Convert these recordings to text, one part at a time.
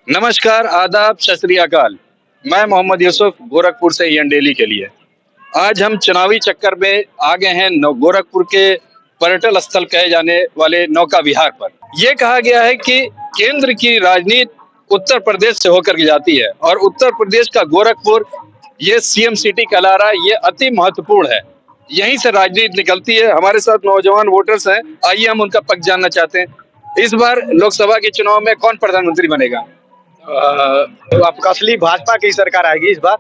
नमस्कार, आदाब, सत श्री अकाल। मैं मोहम्मद यूसुफ गोरखपुर से ईएन डेली के लिए। आज हम चुनावी चक्कर में आ गए हैं गोरखपुर के पर्यटन स्थल कहे जाने वाले नौका विहार पर। यह कहा गया है कि केंद्र की राजनीति उत्तर प्रदेश से होकर के जाती है और उत्तर प्रदेश का गोरखपुर ये सीएम सिटी कहला रहा है, ये अति महत्वपूर्ण है। यहीं से राजनीति निकलती है। हमारे साथ नौजवान वोटर्स हैं, आइए हम उनका पक्ष जानना चाहते हैं। इस बार लोकसभा के चुनाव में कौन प्रधानमंत्री बनेगा? तो आपका असली भाजपा की सरकार आएगी इस बार।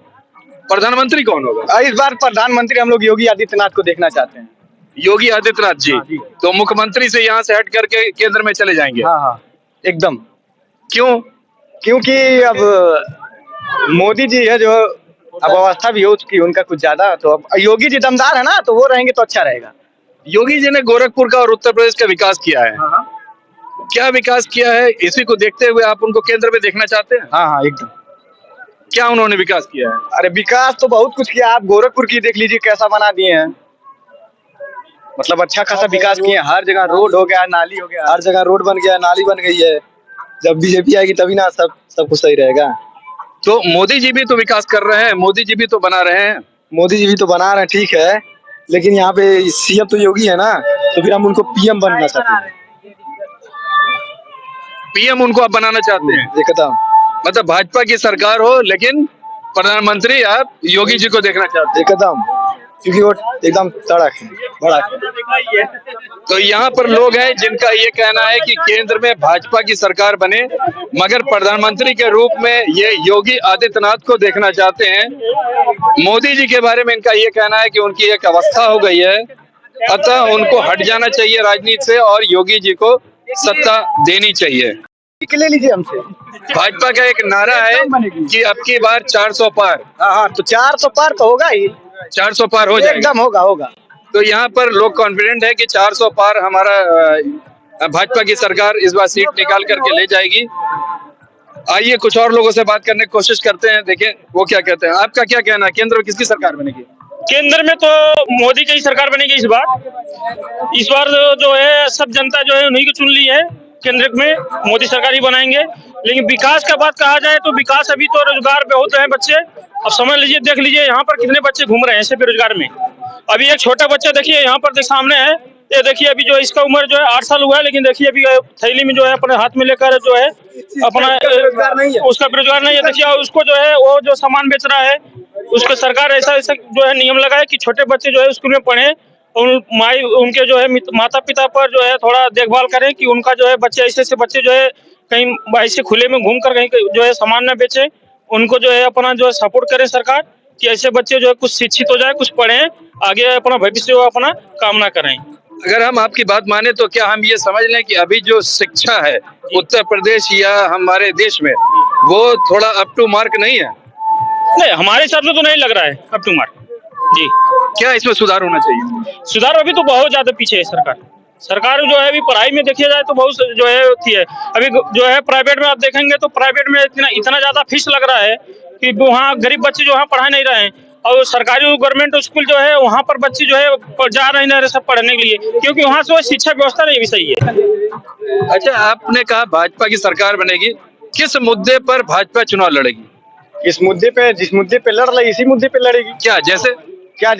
प्रधानमंत्री कौन होगा? इस बार प्रधानमंत्री हम लोग योगी आदित्यनाथ को देखना चाहते हैं। योगी आदित्यनाथ जी। हाँ जी। तो मुख्यमंत्री से यहाँ से हट करके केंद्र में चले जाएंगे? हाँ, एकदम। क्यों? क्योंकि अब मोदी जी है जो, अब अवस्था भी हो चुकी उनका कुछ ज्यादा, तो अब योगी जी दमदार है ना, तो वो रहेंगे तो अच्छा रहेगा। योगी जी ने गोरखपुर का और उत्तर प्रदेश का विकास किया है। हाँ, क्या विकास किया है, इसी को देखते हुए आप उनको केंद्र में देखना चाहते हैं? हाँ, एकदम। क्या उन्होंने विकास किया है? अरे विकास तो बहुत कुछ किया। आप गोरखपुर की देख लीजिए कैसा बना दिए हैं। मतलब अच्छा खासा विकास किए हैं। हर जगह रोड हो गया, नाली हो गया, हर जगह रोड बन गया, नाली बन गई है। जब बीजेपी आएगी तभी ना सब कुछ सही रहेगा। तो मोदी जी भी तो विकास कर रहे हैं, मोदी जी भी तो बना रहे हैं। मोदी जी भी तो बना रहे हैं, ठीक है, लेकिन यहाँ पे सीएम तो योगी है ना, तो फिर हम उनको पीएम बनना चाहते हैं। पीएम उनको आप बनाना चाहते हैं? एकदम। मतलब भाजपा की सरकार हो लेकिन प्रधानमंत्री आप योगी जी को देखना चाहते हैं? एकदम, क्योंकि वो एकदम तड़क है, बड़ा। तो यहाँ पर लोग हैं जिनका ये कहना है कि केंद्र में भाजपा की सरकार बने, मगर प्रधानमंत्री के रूप में ये योगी आदित्यनाथ को देखना चाहते हैं। मोदी जी के बारे में इनका ये कहना है कि उनकी एक अवस्था हो गई है, अतः उनको हट जाना चाहिए राजनीति से और योगी जी को सत्ता देनी चाहिए। ले लीजिए हमसे। भाजपा का एक नारा है कि अब की बार 400 पार। हाँ, तो 400 पार तो होगा ही। 400 पार हो जाएगा? एकदम होगा। तो यहाँ पर लोग कॉन्फिडेंट है कि 400 पार हमारा भाजपा की सरकार इस बार सीट निकाल करके ले जाएगी। आइए कुछ और लोगों से बात करने की कोशिश करते हैं, देखें वो क्या कहते हैं। आपका क्या कहना है, केंद्र में किसकी सरकार बनेगी? केंद्र में तो मोदी की ही सरकार बनेगी इस बार जो है सब जनता जो है उन्हीं को चुन ली है। केंद्र में मोदी सरकार ही बनाएंगे। लेकिन विकास का बात कहा जाए तो विकास अभी तो रोजगार बहुत है बच्चे। अब समझ लीजिए, देख लीजिए यहाँ पर कितने बच्चे घूम रहे हैं ऐसे बेरोजगार में। अभी एक छोटा बच्चा देखिए यहाँ पर सामने है, ये देखिए अभी जो इसका उम्र जो है 8 साल हुआ है, लेकिन देखिए अभी थैली में जो है अपने हाथ में लेकर जो है अपना उसका बेरोजगार नहीं है। देखिए उसको जो है वो जो सामान बेच रहा है, उसको सरकार ऐसा जो है नियम लगाए कि छोटे बच्चे जो है स्कूल में पढ़े, उनके जो है माता पिता पर जो है थोड़ा देखभाल करें कि उनका जो है बच्चे ऐसे बच्चे जो है कहीं ऐसे खुले में घूम कर कहीं जो है सामान न बेचे। उनको जो है अपना जो है सपोर्ट करें सरकार कि ऐसे बच्चे जो है कुछ शिक्षित हो जाए, कुछ पढ़ें, आगे अपना भविष्य अपना कामना करें। अगर हम आपकी बात माने तो क्या हम ये समझ लें कि अभी जो शिक्षा है उत्तर प्रदेश या हमारे देश में वो थोड़ा अप टू मार्क नहीं है? नहीं, हमारे हिसाब से तो नहीं लग रहा है अप टू मार्क जी। क्या इसमें सुधार होना चाहिए? सुधार अभी तो बहुत ज्यादा पीछे है सरकार जो है अभी पढ़ाई में देखिए जाए तो बहुत जो है होती है। अभी जो है प्राइवेट में आप देखेंगे तो प्राइवेट में इतना ज्यादा फीस लग रहा है कि वहाँ गरीब बच्चे जो है पढ़ा नहीं रहे हैं, और सरकारी गवर्नमेंट स्कूल जो है वहाँ पर बच्चे जो है जा रहे हैं सब पढ़ने के लिए, क्योंकि वहाँ से शिक्षा व्यवस्था नहीं भी सही है। अच्छा, आपने कहा भाजपा की सरकार बनेगी, किस मुद्दे पर भाजपा चुनाव लड़ेगी? इस मुद्दे पे, जिस मुद्दे पे लड़ रही इसी मुद्दे पे लड़ेगी। क्या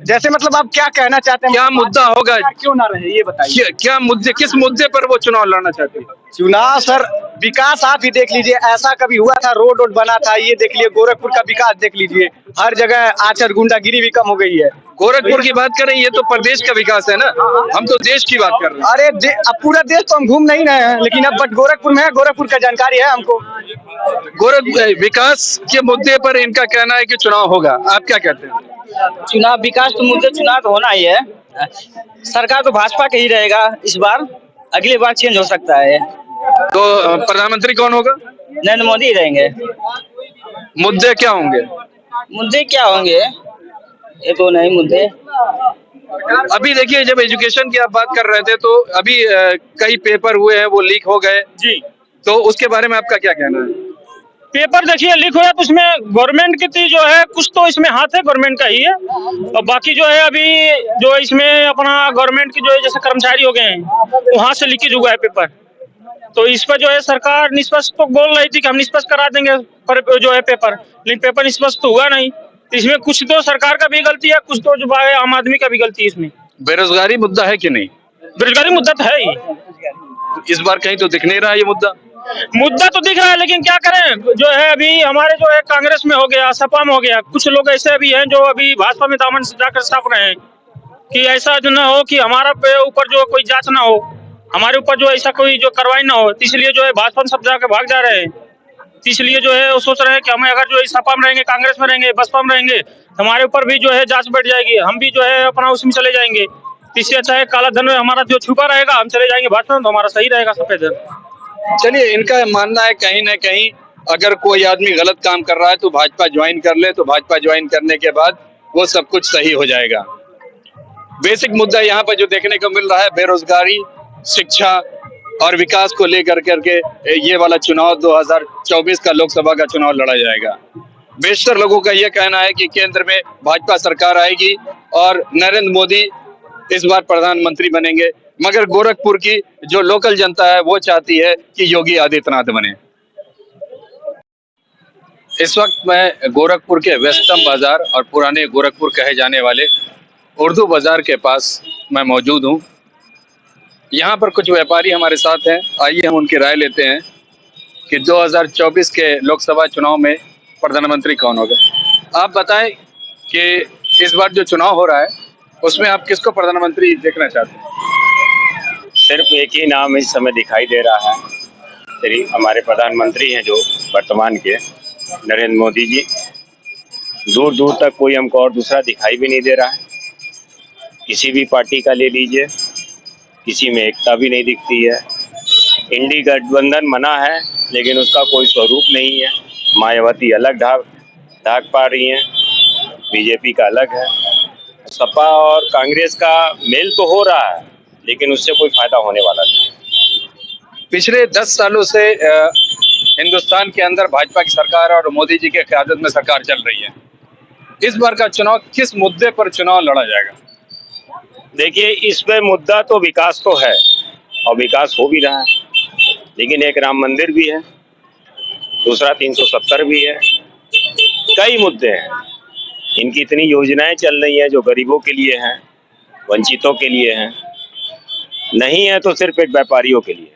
जैसे मतलब आप क्या कहना चाहते हैं? क्या मुद्दा होगा? क्यों ना रहे ये बताइए। क्या मुद्दे, किस मुद्दे पर वो चुनाव लड़ना चाहती है? चुनाव सर, विकास आप ही देख लीजिए। ऐसा कभी हुआ था? रोड बना था, ये देख लीजिए। गोरखपुर का विकास देख लीजिए, हर जगह आचर गुंडागिरी भी कम हो गई है। गोरखपुर की बात करें, ये तो प्रदेश का विकास है ना, हम तो देश की बात कर रहे हैं। अरे अब पूरा देश तो हम घूम नहीं रहे हैं, लेकिन अब बट गोरखपुर में है, गोरखपुर का जानकारी है हमको। विकास के मुद्दे पर इनका कहना है कि चुनाव होगा, आप क्या कहते हैं? चुनाव, विकास तो मुद्दे चुनाव तो होना ही है। सरकार तो भाजपा का ही रहेगा इस बार, अगली बार चेंज हो सकता है। तो प्रधानमंत्री कौन होगा? नरेंद्र मोदी ही रहेंगे। मुद्दे क्या होंगे? मुद्दे क्या होंगे, ये तो नहीं मुद्दे। अभी देखिए, जब एजुकेशन की आप बात कर रहे थे तो अभी कई पेपर हुए हैं वो लीक हो गए जी, तो उसके बारे में आपका क्या कहना है? पेपर देखिए लीक हो गया तो उसमें गवर्नमेंट की जो है कुछ तो इसमें हाथ है, गवर्नमेंट का ही है। और बाकी जो है अभी जो इसमें अपना गवर्नमेंट की जो है जैसे कर्मचारी हो गए हैं वहां से लीकेज हुआ है पेपर। तो इस पर जो है सरकार निष्पक्ष तो बोल रही थी कि हम निष्पक्ष करा देंगे पर जो है पेपर, लेकिन पेपर निष्पक्ष तो हुआ नहीं। तो इसमें कुछ तो सरकार का भी गलती है, कुछ तो जो है आम आदमी का भी गलती है इसमें। बेरोजगारी मुद्दा है कि नहीं? बेरोजगारी मुद्दा तो है ही। इस बार कहीं तो दिख नहीं रहा ये मुद्दा। मुद्दा तो दिख रहा है, लेकिन क्या करें, जो है अभी हमारे जो है कांग्रेस में हो गया, सपा में हो गया, कुछ लोग ऐसे भी हैं जो अभी भाजपा में दामन जाकर साफ रहे हैं कि ऐसा जो ना हो कि हमारा ऊपर जो कोई जांच ना हो, हमारे ऊपर जो ऐसा कोई जो कार्रवाई ना हो। इसलिए जो है भाजपा में सब जाकर भाग जा रहे हैं। इसलिए जो है वो सोच रहे हैं कि हमें अगर जो सपा में रहेंगे, कांग्रेस में रहेंगे, बसपा में रहेंगे, हमारे ऊपर भी जो है जांच बढ़ जाएगी, हम भी जो है अपना उसमें चले जाएंगे। इससे अच्छा है काला धन हमारा जो छुपा रहेगा, हम चले जाएंगे भाजपा में, तो हमारा सही रहेगा सफेद धन। चलिए, इनका मानना है कहीं ना कहीं अगर कोई आदमी गलत काम कर रहा है तो भाजपा ज्वाइन कर ले, तो भाजपा ज्वाइन करने के बाद वो सब कुछ सही हो जाएगा। बेसिक मुद्दा यहाँ पर जो देखने को मिल रहा है बेरोजगारी, शिक्षा और विकास को लेकर करके ये वाला चुनाव 2024 का लोकसभा का चुनाव लड़ा जाएगा। बेशतर लोगों का यह कहना है कि केंद्र में भाजपा सरकार आएगी और नरेंद्र मोदी इस बार प्रधानमंत्री बनेंगे, मगर गोरखपुर की जो लोकल जनता है वो चाहती है कि योगी आदित्यनाथ बने। इस वक्त मैं गोरखपुर के वेस्टर्न बाजार और पुराने गोरखपुर कहे जाने वाले उर्दू बाजार के पास मैं मौजूद हूँ। यहाँ पर कुछ व्यापारी हमारे साथ हैं, आइए हम उनकी राय लेते हैं कि 2024 के लोकसभा चुनाव में प्रधानमंत्री कौन होगा। आप बताएं कि इस बार जो चुनाव हो रहा है उसमें आप किसको प्रधानमंत्री देखना चाहते हैं? सिर्फ एक ही नाम इस समय दिखाई दे रहा है, श्री हमारे प्रधानमंत्री हैं जो वर्तमान के नरेंद्र मोदी जी। दूर दूर तक कोई हमको और दूसरा दिखाई भी नहीं दे रहा है। किसी भी पार्टी का ले लीजिए, किसी में एकता भी नहीं दिखती है। इंडी गठबंधन मना है लेकिन उसका कोई स्वरूप नहीं है। मायावती अलग ढाक पा रही हैं, बीजेपी का अलग है। सपा और कांग्रेस का मेल तो हो रहा है लेकिन उससे कोई फायदा होने वाला नहीं। पिछले 10 सालों से हिंदुस्तान के अंदर भाजपा की सरकार और मोदी जी के क़यादत में सरकार चल रही है। इस बार का चुनाव किस मुद्दे पर चुनाव लड़ा जाएगा? देखिए, इस पे मुद्दा तो विकास तो है और विकास हो भी रहा है, लेकिन एक राम मंदिर भी है, दूसरा 370 भी है, कई मुद्दे हैं। इनकी इतनी योजनाएं चल रही हैं जो गरीबों के लिए हैं, वंचितों के लिए हैं, नहीं है तो सिर्फ एक व्यापारियों के लिए।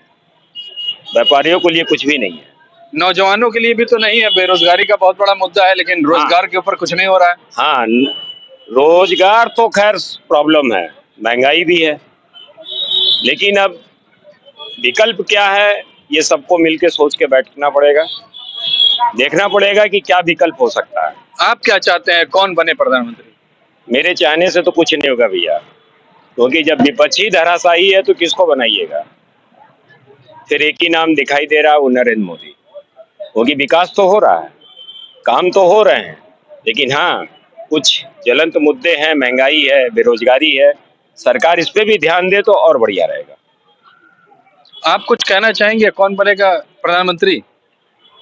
व्यापारियों के लिए कुछ भी नहीं है, नौजवानों के लिए भी तो नहीं है। बेरोजगारी का बहुत बड़ा मुद्दा है, लेकिन रोजगार के ऊपर कुछ नहीं हो रहा है। हाँ, रोजगार तो खैर प्रॉब्लम है, महंगाई भी है, लेकिन अब विकल्प क्या है ये सबको मिलके सोच के बैठना पड़ेगा, देखना पड़ेगा कि क्या विकल्प हो सकता है। आप क्या चाहते हैं, कौन बने प्रधानमंत्री? मेरे चाहने से तो कुछ नहीं होगा भैया, क्योंकि जब विपक्ष ही धराशायी है तो किसको बनाइएगा। फिर एक ही नाम दिखाई दे रहा है, वो नरेंद्र मोदी। क्योंकि विकास तो हो रहा है, काम तो हो रहे हैं, लेकिन हाँ कुछ ज्वलंत मुद्दे हैं, महंगाई है, बेरोजगारी है। सरकार इस पे भी ध्यान दे तो और बढ़िया रहेगा। आप कुछ कहना चाहेंगे, कौन बनेगा प्रधानमंत्री?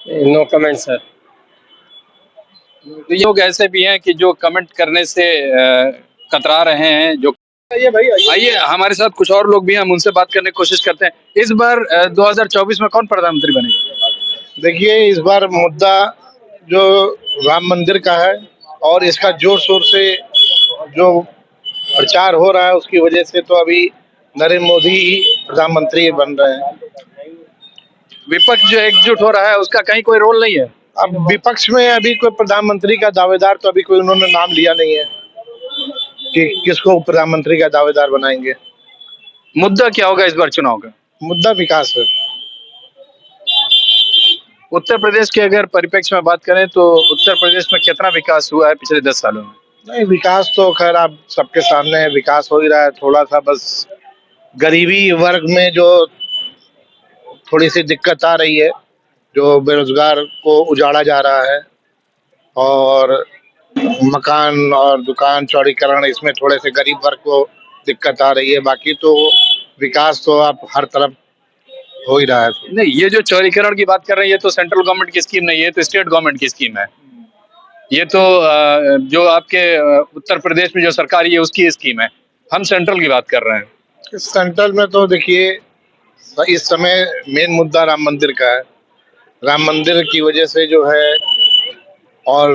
No comment sir. तो ये लोग ऐसे भी हैं कि जो कमेंट करने से कतरा रहे हैं। जो आइए हमारे साथ कुछ और लोग भी हैं, हम उनसे बात करने की कोशिश करते हैं। इस बार 2024 में कौन प्रधानमंत्री बनेगा? देखिए, इस बार मुद्दा जो राम मंदिर का है और इसका जोर शोर से जो प्रचार हो रहा है उसकी वजह से तो अभी नरेंद्र मोदी ही प्रधानमंत्री बन रहे हैं। विपक्ष जो एकजुट हो रहा है उसका कहीं कोई रोल नहीं है। अब विपक्ष में अभी कोई प्रधानमंत्री का दावेदार तो अभी कोई उन्होंने नाम लिया नहीं है कि किसको प्रधानमंत्री का दावेदार बनाएंगे। मुद्दा क्या होगा इस बार चुनाव का? मुद्दा विकास है। उत्तर प्रदेश के अगर परिप्रेक्ष्य में बात करें तो उत्तर प्रदेश में कितना विकास हुआ है पिछले 10 सालों में? नहीं, विकास तो खैर आप सबके सामने है, विकास हो ही रहा है। थोड़ा सा बस गरीबी वर्ग में जो थोड़ी सी दिक्कत आ रही है, जो बेरोजगार को उजाड़ा जा रहा है, और मकान और दुकान चौड़ीकरण, इसमें थोड़े से गरीब वर्ग को दिक्कत आ रही है। बाकी तो विकास तो आप हर तरफ हो ही रहा है। नहीं, ये जो चौड़ीकरण की बात कर रहे हैं ये तो सेंट्रल गवर्नमेंट की स्कीम नहीं है, तो स्टेट गवर्नमेंट की स्कीम है। ये तो जो आपके उत्तर प्रदेश में जो सरकार है उसकी स्कीम है। हम सेंट्रल की बात कर रहे हैं। सेंट्रल में तो देखिए तो इस समय मेन मुद्दा राम मंदिर का है। राम मंदिर की वजह से जो है और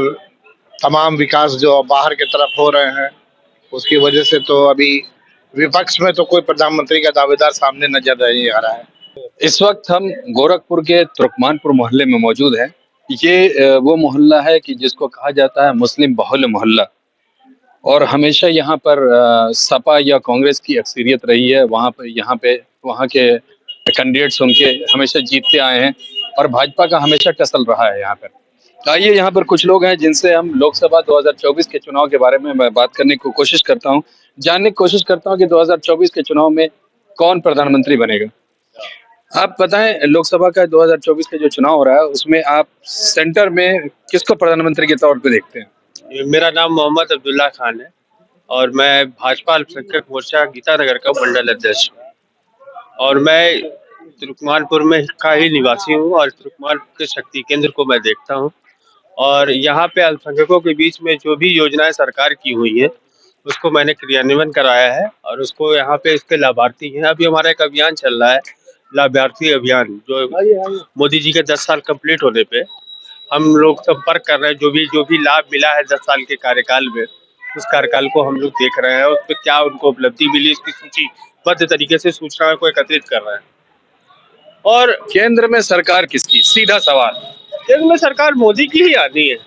तमाम विकास जो बाहर की तरफ हो रहे हैं उसकी वजह से तो अभी विपक्ष में तो कोई प्रधानमंत्री का दावेदार सामने नजर नहीं आ रहा है। इस वक्त हम गोरखपुर के तुर्कमानपुर मोहल्ले में मौजूद हैं। ये वो मोहल्ला है कि जिसको कहा जाता है मुस्लिम बहुल मोहल्ला, और हमेशा यहाँ पर सपा या कांग्रेस की अक्सरियत रही है। वहाँ के कैंडिडेट्स उनके हमेशा जीतते आए हैं और भाजपा का हमेशा टसल रहा है यहाँ पर। आइए, यहाँ पर कुछ लोग हैं जिनसे हम लोकसभा 2024 के चुनाव के बारे में मैं बात करने की कोशिश करता हूँ, जानने की कोशिश करता हूँ कि 2024 के चुनाव में कौन प्रधानमंत्री बनेगा। आप बताएं, लोकसभा का 2024 का जो चुनाव हो रहा है उसमें आप सेंटर में किसको प्रधानमंत्री के तौर पे देखते हैं? मेरा नाम मोहम्मद अब्दुल्ला खान है और मैं भाजपा अल्पसंख्यक मोर्चा गीतानगर का मंडल अध्यक्ष हूँ और मैं तुर्कमानपुर में का ही निवासी हूँ और तुर्कमानपुर के शक्ति केंद्र को मैं देखता हूँ और यहाँ पे अल्पसंख्यकों के बीच में जो भी योजनाएं सरकार की हुई है उसको मैंने क्रियान्वयन कराया है और उसको यहाँ पे इसके लाभार्थी हैं। अभी हमारा एक अभियान चल रहा है, लाभार्थी अभियान, जो मोदी जी के 10 साल कंप्लीट होने पे हम लोग संपर्क कर रहे हैं। जो भी लाभ मिला है 10 साल के कार्यकाल में, उस कार्यकाल को हम लोग देख रहे हैं, उस पर क्या उनको उपलब्धि मिली इसकी सूचीबद्ध तरीके से सूचनाओं को एकत्रित कर रहे हैं। और केंद्र में सरकार किसकी? सीधा सवाल। केंद्र में सरकार मोदी की ही आनी है।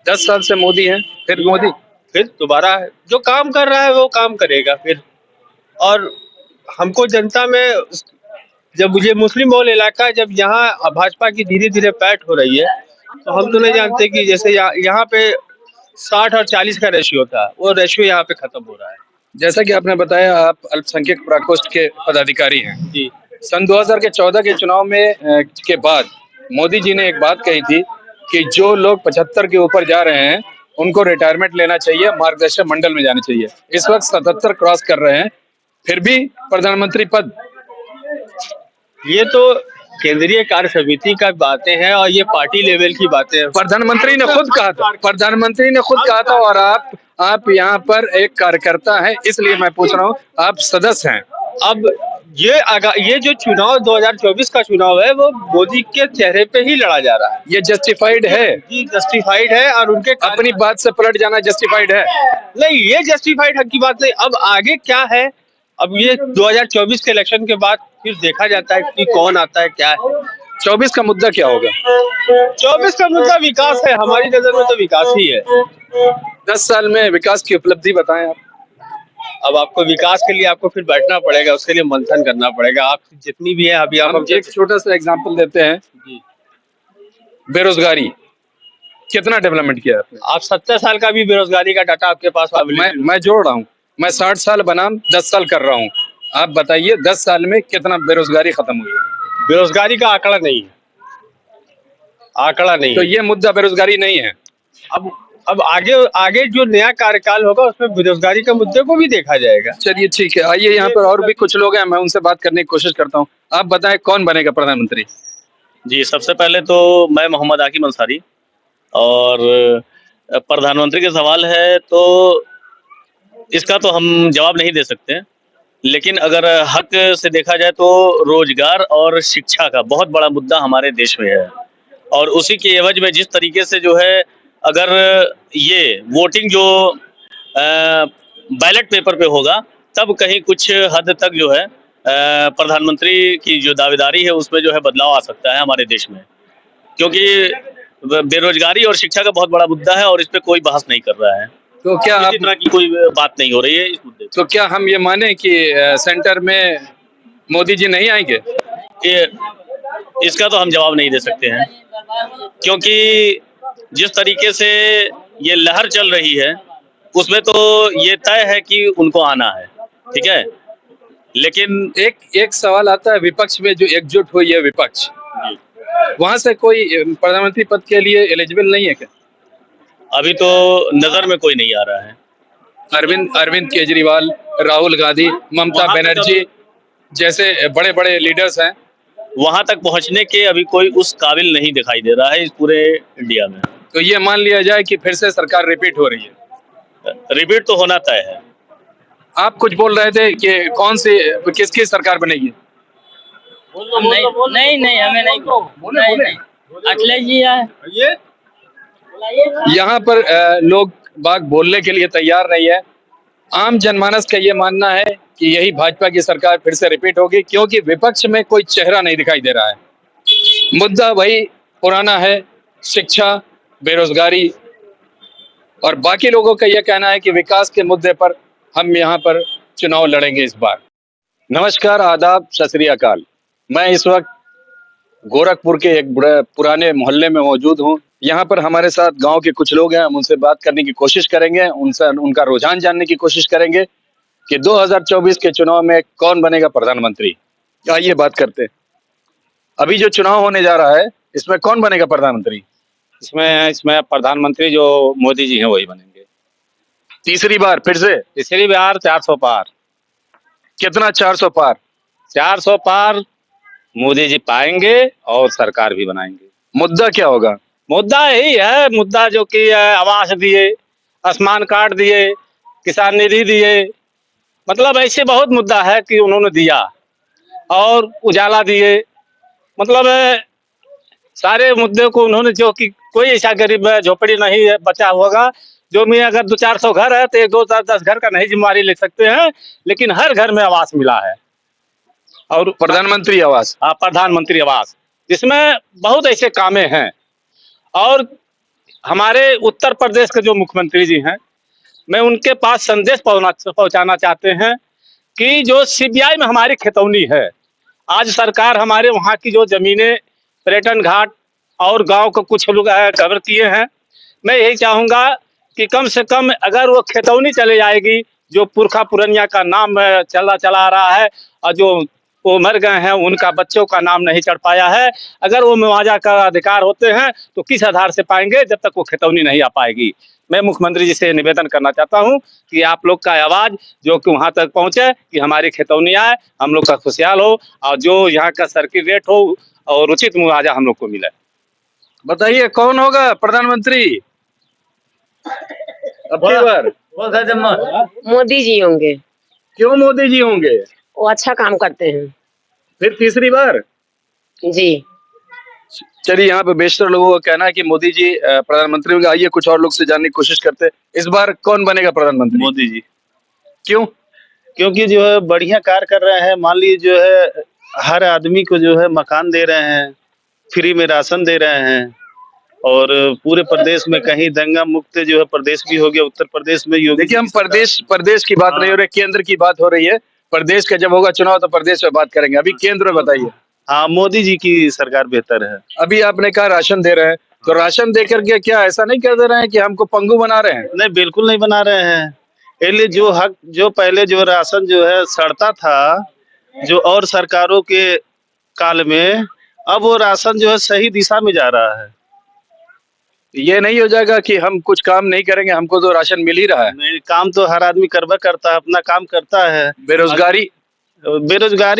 10 साल से मोदी है, फिर मोदी, फिर दोबारा जो काम कर रहा है वो काम करेगा फिर। और हमको जनता में, जब मुझे मुस्लिम बहुल इलाका, जब यहाँ भाजपा की धीरे धीरे पैठ हो रही है तो हम तो नहीं जानते कि जैसे यहाँ पे 60 और 40 का रेशियो था, वो रेशियो यहाँ पे खत्म हो रहा है। जैसा कि आपने बताया आप अल्पसंख्यक प्रकोष्ठ के पदाधिकारी हैं जी। सन 2014 के चुनाव में के बाद मोदी जी ने एक बात कही थी कि जो लोग 75 के ऊपर जा रहे हैं उनको रिटायरमेंट लेना चाहिए, मार्गदर्शक मंडल में जाना चाहिए। इस वक्त 77 क्रॉस कर रहे हैं, फिर भी प्रधानमंत्री पद। ये तो केंद्रीय कार्य समिति का बातें हैं और ये पार्टी लेवल की बातें हैं। प्रधानमंत्री ने खुद कहा था और आप यहाँ पर एक कार्यकर्ता हैं, इसलिए मैं पूछ रहा हूँ, आप सदस्य हैं। अब ये जो चुनाव 2024 का चुनाव है वो मोदी के चेहरे पे ही लड़ा जा रहा है। ये जस्टिफाइड है? जी जस्टिफाइड है और उनके अपनी बात से पलट जाना जस्टिफाइड है? नहीं, ये जस्टिफाइड हक की बात नहीं। अब आगे क्या है, अब ये 2024 के इलेक्शन के बाद फिर देखा जाता है कि कौन आता है, क्या है। 24 का मुद्दा क्या होगा? 24 का मुद्दा विकास है, हमारी नजर में तो विकास ही है। 10 साल में विकास की उपलब्धि बताएं आप। अब आपको विकास के लिए आपको फिर बैठना पड़ेगा, उसके लिए मंथन करना पड़ेगा। आप जितनी भी है अभी हम एक छोटा सा एग्जांपल देते हैं। बेरोजगारी कितना डेवलपमेंट किया आपने? आप 70 साल का भी बेरोजगारी का डाटा आपके पास? मैं जोड़ रहा हूँ, मैं 60 साल बनाम 10 साल कर रहा हूँ। आप बताइए 10 साल में कितना बेरोजगारी खत्म हुई है? बेरोजगारी का आंकड़ा नहीं है, आंकड़ा नहीं। तो ये मुद्दा बेरोजगारी नहीं है। अब आगे जो नया कार्यकाल होगा उसमें बेरोजगारी के मुद्दे को भी देखा जाएगा। चलिए ठीक है, आइए यहाँ पर और भी कुछ लोग हैं, मैं उनसे बात करने की कोशिश करता हूँ। आप बताएं कौन बनेगा प्रधानमंत्री? जी, सबसे पहले तो मैं मोहम्मद आकिब अंसारी, और प्रधानमंत्री का सवाल है तो इसका तो हम जवाब नहीं दे सकते, लेकिन अगर हक से देखा जाए तो रोजगार और शिक्षा का बहुत बड़ा मुद्दा हमारे देश में है और उसी के एवज में जिस तरीके से जो है, अगर ये वोटिंग जो बैलेट पेपर पे होगा तब कहीं कुछ हद तक जो है प्रधानमंत्री की जो दावेदारी है उसमें जो है बदलाव आ सकता है हमारे देश में, क्योंकि बेरोजगारी और शिक्षा का बहुत बड़ा मुद्दा है और इस पे कोई बहस नहीं कर रहा है। तो क्या इस तरह की कोई बात नहीं हो रही है इस मुद्दे। तो क्या हम ये माने कि सेंटर में मोदी जी नहीं आएंगे? इसका तो हम जवाब नहीं दे सकते हैं, क्योंकि जिस तरीके से ये लहर चल रही है उसमें तो ये तय है कि उनको आना है, ठीक है। लेकिन एक सवाल आता है, विपक्ष में जो एकजुट हुई है विपक्ष, वहां से कोई प्रधानमंत्री पद के लिए एलिजिबल नहीं है क्या? अभी तो नजर में कोई नहीं आ रहा है। अरविंद केजरीवाल, राहुल गांधी, ममता बनर्जी जैसे बड़े बड़े लीडर्स हैं, वहां तक पहुंचने के अभी कोई उस काबिल नहीं दिखाई दे रहा है इस पूरे इंडिया में। तो ये मान लिया जाए कि फिर से सरकार रिपीट हो रही है? रिपीट तो होना तय है। आप कुछ बोल रहे थे कि किसकी सरकार बनेगी? नहीं नहीं हमें नहीं नहीं नहीं अखिलेश जी है यहाँ पर लोग बाग बोलने के लिए तैयार नहीं है। आम जनमानस का ये मानना है कि यही भाजपा की सरकार फिर से रिपीट होगी, क्योंकि विपक्ष में कोई चेहरा नहीं दिखाई दे रहा है। मुद्दा वही पुराना है, शिक्षा, बेरोजगारी, और बाकी लोगों का यह कहना है कि विकास के मुद्दे पर हम यहाँ पर चुनाव लड़ेंगे इस बार। नमस्कार, आदाब, सत श्री अकाल। मैं इस वक्त गोरखपुर के एक बड़े पुराने मोहल्ले में मौजूद हूँ। यहाँ पर हमारे साथ गांव के कुछ लोग हैं, हम उनसे बात करने की कोशिश करेंगे, उनसे उनका रुझान जानने की कोशिश करेंगे कि 2024 के चुनाव में कौन बनेगा प्रधानमंत्री। आइए बात करते हैं। अभी जो चुनाव होने जा रहा है, इसमें कौन बनेगा प्रधानमंत्री? इसमें प्रधानमंत्री जो मोदी जी हैं वही बनेंगे। तीसरी बार फिर से? तीसरी बार 400 पार। कितना 400 पार? 400 पार मोदी जी पाएंगे और सरकार भी बनाएंगे। मुद्दा क्या होगा? मुद्दा यही है, मुद्दा जो कि आवास दिए, आयुष्मान कार्ड दिए, किसान निधि दिए, मतलब ऐसे बहुत मुद्दा है कि उन्होंने दिया, और उजाला दिए, मतलब सारे मुद्दे को उन्होंने, जो कि कोई ऐसा गरीब झोपड़ी नहीं है बचा होगा जो में अगर 200-400 घर है तो 1-2-10 घर का नहीं जिम्मेवारी ले सकते हैं, लेकिन हर घर में आवास मिला है। और प्रधानमंत्री आवास? हाँ, प्रधानमंत्री आवास, जिसमें बहुत ऐसे कामें हैं। और हमारे उत्तर प्रदेश के जो मुख्यमंत्री जी हैं, मैं उनके पास संदेश पहुंचाना चाहते हैं कि जो सीबीआई में हमारी खितौनी है, आज सरकार हमारे वहाँ की जो जमीनें, पर्यटन घाट और गांव को कुछ लोग कवर किए हैं, मैं यही चाहूँगा कि कम से कम अगर वो खितौनी चले जाएगी, जो पुरखा पुरनिया का नाम चला आ रहा है, और जो वो मर गए हैं उनका बच्चों का नाम नहीं चढ़ पाया है, अगर वो मुआवजा का अधिकार होते हैं तो किस आधार से पाएंगे, जब तक वो खितौनी नहीं आ पाएगी। मैं मुख्यमंत्री जी से निवेदन करना चाहता हूं कि आप लोग का आवाज जो कि वहां तक पहुंचे कि हमारी खितौनी आए, हम लोग का खुशहाल हो, और जो यहाँ का सर्किट रेट हो और उचित मुआवजा हम लोग को मिले। बताइए कौन होगा प्रधानमंत्री अब की बार? मोदी जी होंगे। क्यों मोदी जी होंगे? वो अच्छा काम करते हैं। फिर तीसरी बार? जी। चलिए, यहाँ पे बेशतर लोगों का कहना है कि मोदी जी प्रधानमंत्री होंगे। आइए कुछ और लोग से जानने की कोशिश करते हैं, इस बार कौन बनेगा प्रधानमंत्री? मोदी जी। क्यों? क्योंकि जो है बढ़िया कार्य कर रहे हैं। मान लीजिए जो है हर आदमी को जो है मकान दे रहे हैं, फ्री में राशन दे रहे हैं, और पूरे प्रदेश में कहीं दंगा मुक्त जो है प्रदेश भी हो गया। उत्तर प्रदेश में योगी, देखिए, हम प्रदेश की बात नहीं हो रही, केंद्र की बात हो रही है। प्रदेश का जब होगा चुनाव तो प्रदेश में बात करेंगे, अभी केंद्र में बताइए। हाँ, मोदी जी की सरकार बेहतर है। अभी आपने कहा राशन दे रहे हैं, तो राशन दे करके क्या ऐसा नहीं कर दे रहे हैं कि हमको पंगु बना रहे हैं? नहीं, बिल्कुल नहीं बना रहे हैं। इसलिए जो हक, जो पहले जो राशन जो है सड़ता था जो और सरकारों के काल में, अब वो राशन जो है सही दिशा में जा रहा है। ये नहीं हो जाएगा कि हम कुछ काम नहीं करेंगे, हमको तो राशन मिल ही रहा है? नहीं, काम तो हर आदमी करवा करता है, अपना काम करता है। बेरोजगारी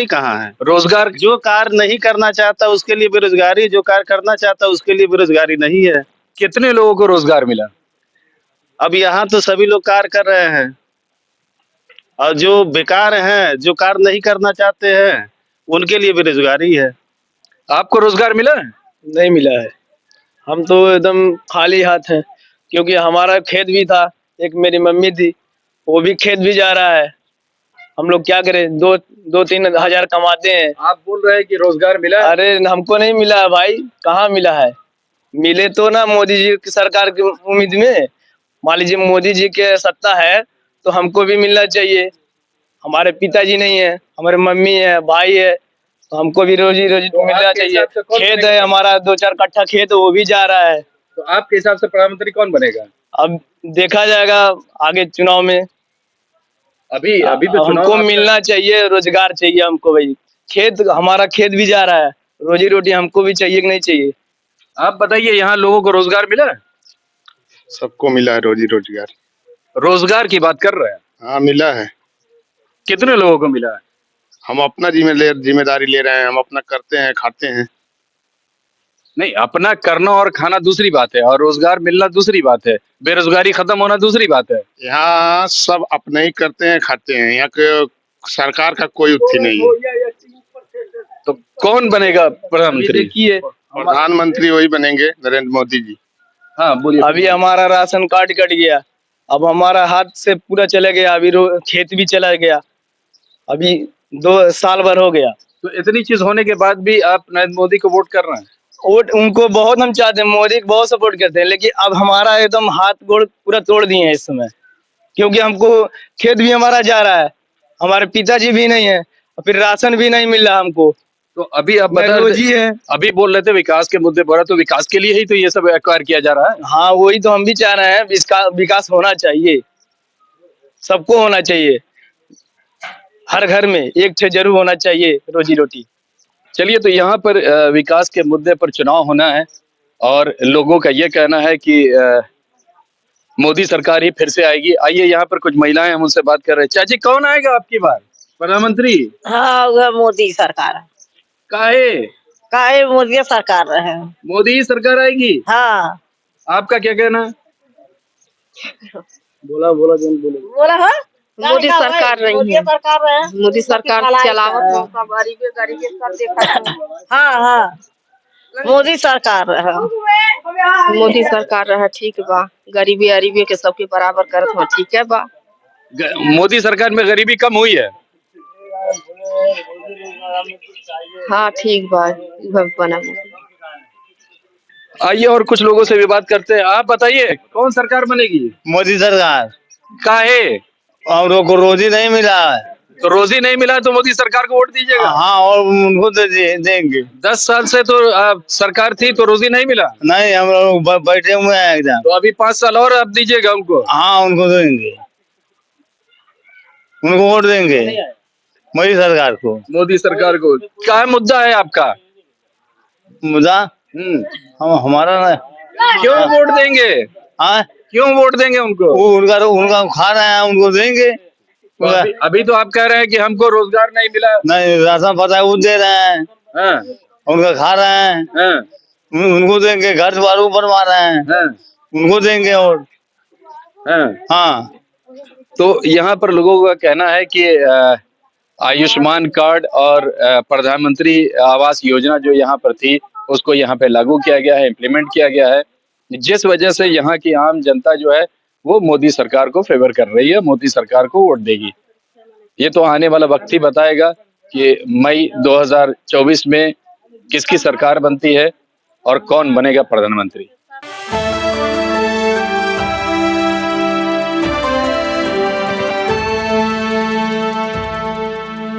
कहाँ है? रोजगार, जो कार्य नहीं करना चाहता उसके लिए बेरोजगारी, जो कार्य करना चाहता उसके लिए बेरोजगारी नहीं है। कितने लोगों को रोजगार मिला? अब यहाँ तो सभी लोग कार्य कर रहे हैं, और जो बेकार हैं, जो कार्य नहीं करना चाहते हैं, उनके लिए बेरोजगारी है। आपको रोजगार मिला? नहीं मिला है, हम तो एकदम खाली हाथ हैं। क्योंकि हमारा खेत भी था, एक मेरी मम्मी थी, वो भी खेत भी जा रहा है। हम लोग क्या करें, 2-3 हजार कमाते हैं। आप बोल रहे हैं कि रोजगार मिला? अरे हमको नहीं मिला है भाई, कहाँ मिला है? मिले तो ना मोदी जी की सरकार की उम्मीद में। मान लीजिए मोदी जी के सत्ता है तो हमको भी मिलना चाहिए। हमारे पिताजी नहीं है, हमारे मम्मी है, भाई है, तो हमको भी रोजी मिलना चाहिए। खेत है हमारा, 2-4 कट्ठा खेत है, वो भी जा रहा है। तो आपके हिसाब से प्रधानमंत्री कौन बनेगा? अब देखा जाएगा आगे चुनाव में। अभी तो हमको मिलना चाहिए, रोजगार चाहिए हमको भाई। खेत, हमारा खेत भी जा रहा है, रोजी रोटी हमको भी चाहिए कि नहीं चाहिए? आप बताइए, यहाँ लोगों को रोजगार मिला? सबको मिला है रोजगार। रोजगार की बात कर रहे हैं? हाँ, मिला है। कितने लोगों को मिला है? हम अपना जिम्मेदारी ले रहे हैं, हम अपना करते हैं, खाते हैं। नहीं, अपना करना और खाना दूसरी बात है, और रोजगार मिलना दूसरी बात है, बेरोजगारी खत्म होना दूसरी बात है। यहाँ सब अपने ही करते हैं, खाते हैं। यहाँ के सरकार का कोई उत्थी नहीं है। तो कौन बनेगा प्रधानमंत्री? देखिए प्रधानमंत्री वही बनेंगे, नरेंद्र मोदी जी। हाँ बोलिए। अभी हमारा राशन कार्ड कट गया, अब हमारा हाथ से पूरा चला गया, अभी खेत भी चला गया, अभी 2 साल भर हो गया। तो इतनी चीज होने के बाद भी आप नरेंद्र मोदी को वोट कर रहे हैं? वोट उनको बहुत हम चाहते हैं, मोदी को बहुत सपोर्ट करते हैं, लेकिन अब हमारा एकदम हाथ गोड़ पूरा तोड़ दिए हैं इस समय, क्योंकि हमको खेत भी हमारा जा रहा है, हमारे पिताजी भी नहीं है, और फिर राशन भी नहीं मिल रहा हमको। तो अभी आप बता रहे थे, है। अभी बोल रहे थे विकास के मुद्दे पर, तो विकास के लिए ही तो ये सब एक्वायर किया जा रहा है। हाँ वही तो हम भी चाह रहे हैं, विकास होना चाहिए, सबको होना चाहिए, हर घर में एक ठे जरूर होना चाहिए रोजी रोटी। चलिए, तो यहाँ पर विकास के मुद्दे पर चुनाव होना है और लोगों का ये कहना है कि मोदी सरकार ही फिर से आएगी। आइए यहाँ पर कुछ महिलाएं, हम उनसे बात कर रहे हैं। चाची, कौन आएगा आपकी बार प्रधानमंत्री? हाँ वह मोदी सरकार है। काहे मोदी सरकार रहे। मोदी ही सरकार आएगी? हाँ आपका क्या कहना है? बोला बोला है मोदी सरकार नहीं है। मोदी सरकार चलावत हाँ हाँ मोदी सरकार रहा। मोदी सरकार रहा ठीक बा, गरीबी अरीबी के सबके बराबर करत हो, ठीक है बा। मोदी सरकार में गरीबी कम हुई है? हाँ ठीक बा बना। आइए और कुछ लोगों से भी बात करते हैं। आप बताइए कौन सरकार बनेगी? मोदी सरकार। काहे? और को रोजी नहीं मिला है। तो रोजी नहीं मिला तो मोदी सरकार को वोट दीजिएगा? हाँ, और उनको देंगे। 10 साल से तो सरकार थी तो रोजी नहीं मिला? नहीं, हम लोग बैठे हुए हैं एकदम। तो अभी 5 साल और आप दीजिएगा उनको? हाँ, उनको देंगे, उनको वोट देंगे, मोदी सरकार को। मोदी सरकार को। क्या मुद्दा है आपका? मुद्दा हमारा ना। क्यों वोट देंगे? हाँ, क्यों वोट देंगे उनको? उनका खा रहे हैं, उनको देंगे। तो अभी तो आप कह रहे हैं कि हमको रोजगार नहीं मिला। नहीं, राशन पता है वो दे रहे हैं। हाँ। उनका खा रहे हैं। हाँ। उनको देंगे, घर द्वार बनवा रहे हैं। हाँ। उनको देंगे। और हाँ। तो यहाँ पर लोगों का कहना है कि आयुष्मान कार्ड और प्रधानमंत्री आवास योजना जो यहाँ पर थी उसको यहाँ पे लागू किया गया है, इम्प्लीमेंट किया गया है, जिस वजह से यहाँ की आम जनता जो है वो मोदी सरकार को फेवर कर रही है, मोदी सरकार को वोट देगी। ये तो आने वाला वक्त ही बताएगा कि मई 2024 में किसकी सरकार बनती है और कौन बनेगा प्रधानमंत्री।